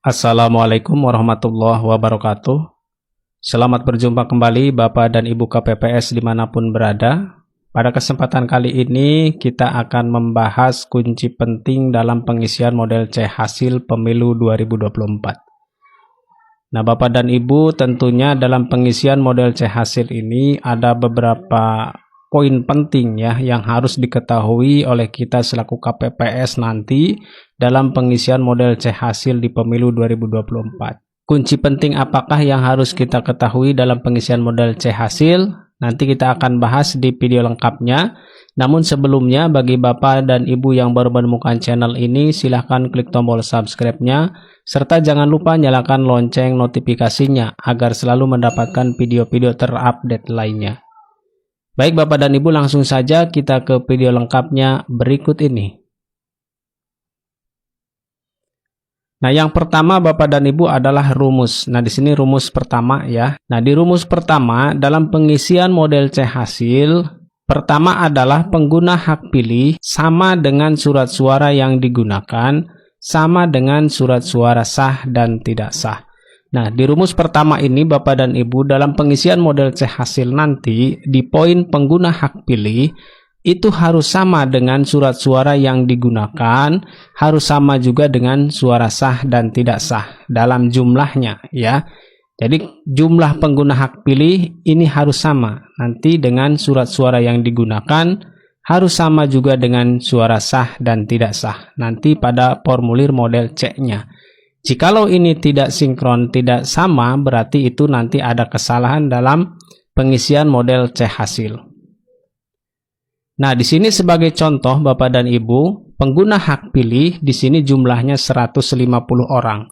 Assalamualaikum warahmatullahi wabarakatuh. Selamat berjumpa kembali Bapak dan Ibu KPPS dimanapun berada. Pada kesempatan kali ini kita akan membahas kunci penting dalam pengisian model C hasil pemilu 2024. Nah Bapak dan Ibu, tentunya dalam pengisian model C hasil ini ada beberapa poin penting ya yang harus diketahui oleh kita selaku KPPS nanti dalam pengisian model C hasil di pemilu 2024. Kunci penting apakah yang harus kita ketahui dalam pengisian model C hasil? Nanti kita akan bahas di video lengkapnya. Namun sebelumnya bagi Bapak dan Ibu yang baru menemukan channel ini, silahkan klik tombol subscribe-nya serta jangan lupa nyalakan lonceng notifikasinya agar selalu mendapatkan video-video terupdate lainnya. Baik Bapak dan Ibu, langsung saja kita ke video lengkapnya berikut ini. Nah, yang pertama Bapak dan Ibu adalah rumus. Nah, di sini rumus pertama ya. Nah, di rumus pertama dalam pengisian model C hasil, pertama adalah pengguna hak pilih sama dengan surat suara yang digunakan sama dengan surat suara sah dan tidak sah. Nah, di rumus pertama ini Bapak dan Ibu dalam pengisian model C hasil nanti di poin pengguna hak pilih itu harus sama dengan surat suara yang digunakan, harus sama juga dengan suara sah dan tidak sah dalam jumlahnya ya. Jadi jumlah pengguna hak pilih ini harus sama nanti dengan surat suara yang digunakan, harus sama juga dengan suara sah dan tidak sah nanti pada formulir model C-nya. Jikalau ini tidak sinkron, tidak sama, berarti itu nanti ada kesalahan dalam pengisian model C hasil. Nah, di sini sebagai contoh Bapak dan Ibu, pengguna hak pilih di sini jumlahnya 150 orang.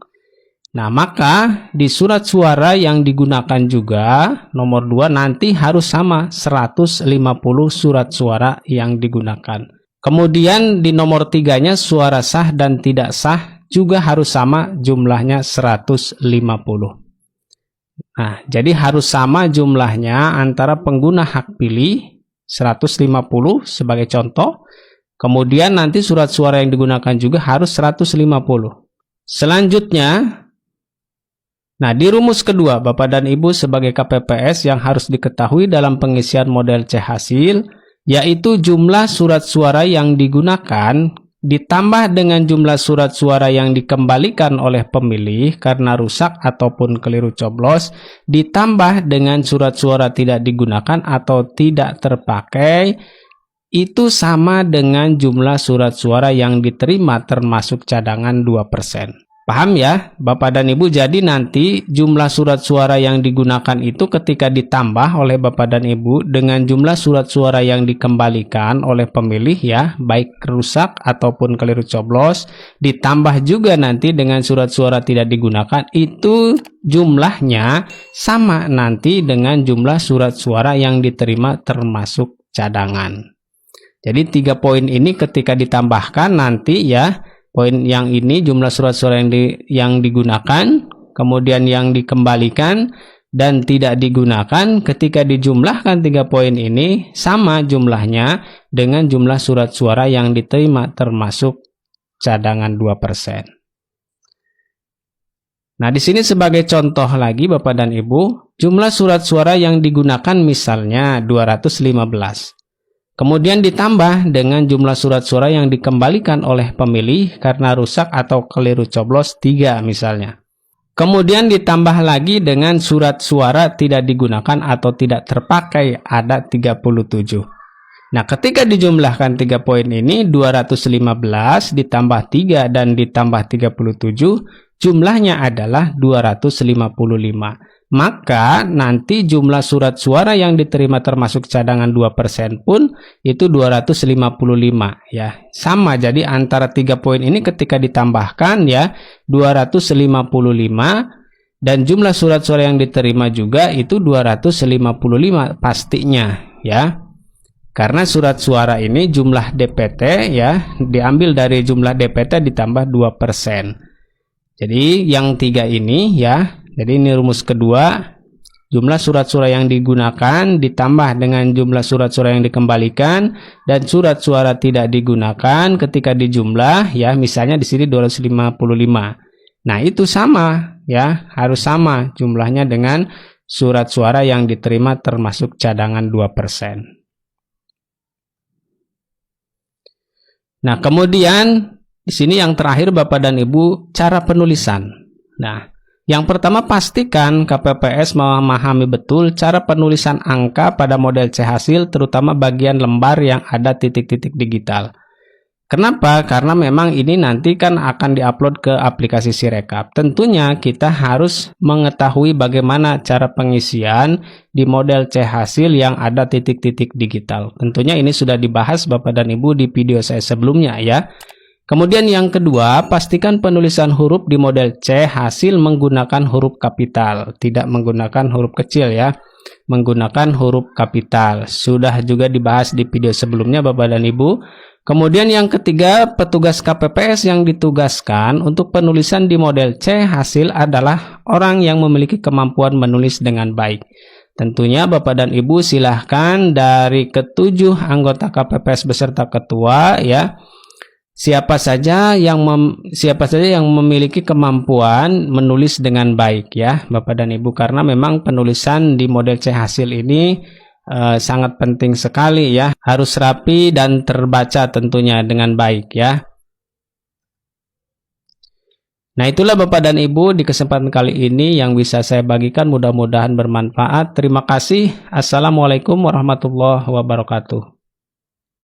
Nah, maka di surat suara yang digunakan juga nomor 2 nanti harus sama 150 surat suara yang digunakan. Kemudian di nomor 3-nya suara sah dan tidak sah juga harus sama jumlahnya 150. Nah, jadi harus sama jumlahnya antara pengguna hak pilih 150 sebagai contoh. Kemudian nanti surat suara yang digunakan juga harus 150. Selanjutnya, nah di rumus kedua Bapak dan Ibu sebagai KPPS yang harus diketahui dalam pengisian model C hasil, yaitu jumlah surat suara yang digunakan ditambah dengan jumlah surat suara yang dikembalikan oleh pemilih karena rusak ataupun keliru coblos, ditambah dengan surat suara tidak digunakan atau tidak terpakai, itu sama dengan jumlah surat suara yang diterima termasuk cadangan 2%. Paham ya Bapak dan Ibu? Jadi nanti jumlah surat suara yang digunakan itu ketika ditambah oleh Bapak dan Ibu dengan jumlah surat suara yang dikembalikan oleh pemilih ya, baik rusak ataupun keliru coblos, ditambah juga nanti dengan surat suara tidak digunakan, itu jumlahnya sama nanti dengan jumlah surat suara yang diterima termasuk cadangan. Jadi 3 poin ini ketika ditambahkan nanti ya, poin yang ini jumlah surat suara yang digunakan, kemudian yang dikembalikan dan tidak digunakan, ketika dijumlahkan 3 poin ini sama jumlahnya dengan jumlah surat suara yang diterima termasuk cadangan 2%. Nah, di sini sebagai contoh lagi Bapak dan Ibu, jumlah surat suara yang digunakan misalnya 215. Kemudian ditambah dengan jumlah surat suara yang dikembalikan oleh pemilih karena rusak atau keliru coblos 3 misalnya. Kemudian ditambah lagi dengan surat suara tidak digunakan atau tidak terpakai ada 37. Nah, ketika dijumlahkan 3 poin ini 215 ditambah 3 dan ditambah 37, jumlahnya adalah 255. Maka nanti jumlah surat suara yang diterima termasuk cadangan 2% pun itu 255 ya. Sama, jadi antara 3 poin ini ketika ditambahkan ya 255 dan jumlah surat suara yang diterima juga itu 255 pastinya ya. Karena surat suara ini jumlah DPT ya, diambil dari jumlah DPT ditambah 2%. Jadi yang 3 ini ya. Jadi ini rumus kedua, jumlah surat suara yang digunakan ditambah dengan jumlah surat suara yang dikembalikan dan surat suara tidak digunakan ketika dijumlah ya, misalnya di sini 255. Nah, itu sama ya, harus sama jumlahnya dengan surat suara yang diterima termasuk cadangan 2%. Nah, kemudian di sini yang terakhir Bapak dan Ibu, cara penulisan. Nah, yang pertama pastikan KPPS memahami betul cara penulisan angka pada model C hasil, terutama bagian lembar yang ada titik-titik digital. Kenapa? Karena memang ini nanti kan akan diupload ke aplikasi Sirekap. Tentunya kita harus mengetahui bagaimana cara pengisian di model C hasil yang ada titik-titik digital. Tentunya ini sudah dibahas Bapak dan Ibu di video saya sebelumnya ya. Kemudian yang kedua, pastikan penulisan huruf di model C hasil menggunakan huruf kapital, tidak menggunakan huruf kecil ya. Menggunakan huruf kapital. Sudah juga dibahas di video sebelumnya Bapak dan Ibu. Kemudian yang ketiga, petugas KPPS yang ditugaskan untuk penulisan di model C hasil adalah orang yang memiliki kemampuan menulis dengan baik. Tentunya Bapak dan Ibu silahkan dari ketujuh anggota KPPS beserta ketua ya, siapa saja yang memiliki kemampuan menulis dengan baik ya Bapak dan Ibu, karena memang penulisan di model C hasil ini sangat penting sekali ya, harus rapi dan terbaca tentunya dengan baik ya. Nah, itulah Bapak dan Ibu di kesempatan kali ini yang bisa saya bagikan, mudah-mudahan bermanfaat. Terima kasih. Assalamualaikum warahmatullahi wabarakatuh.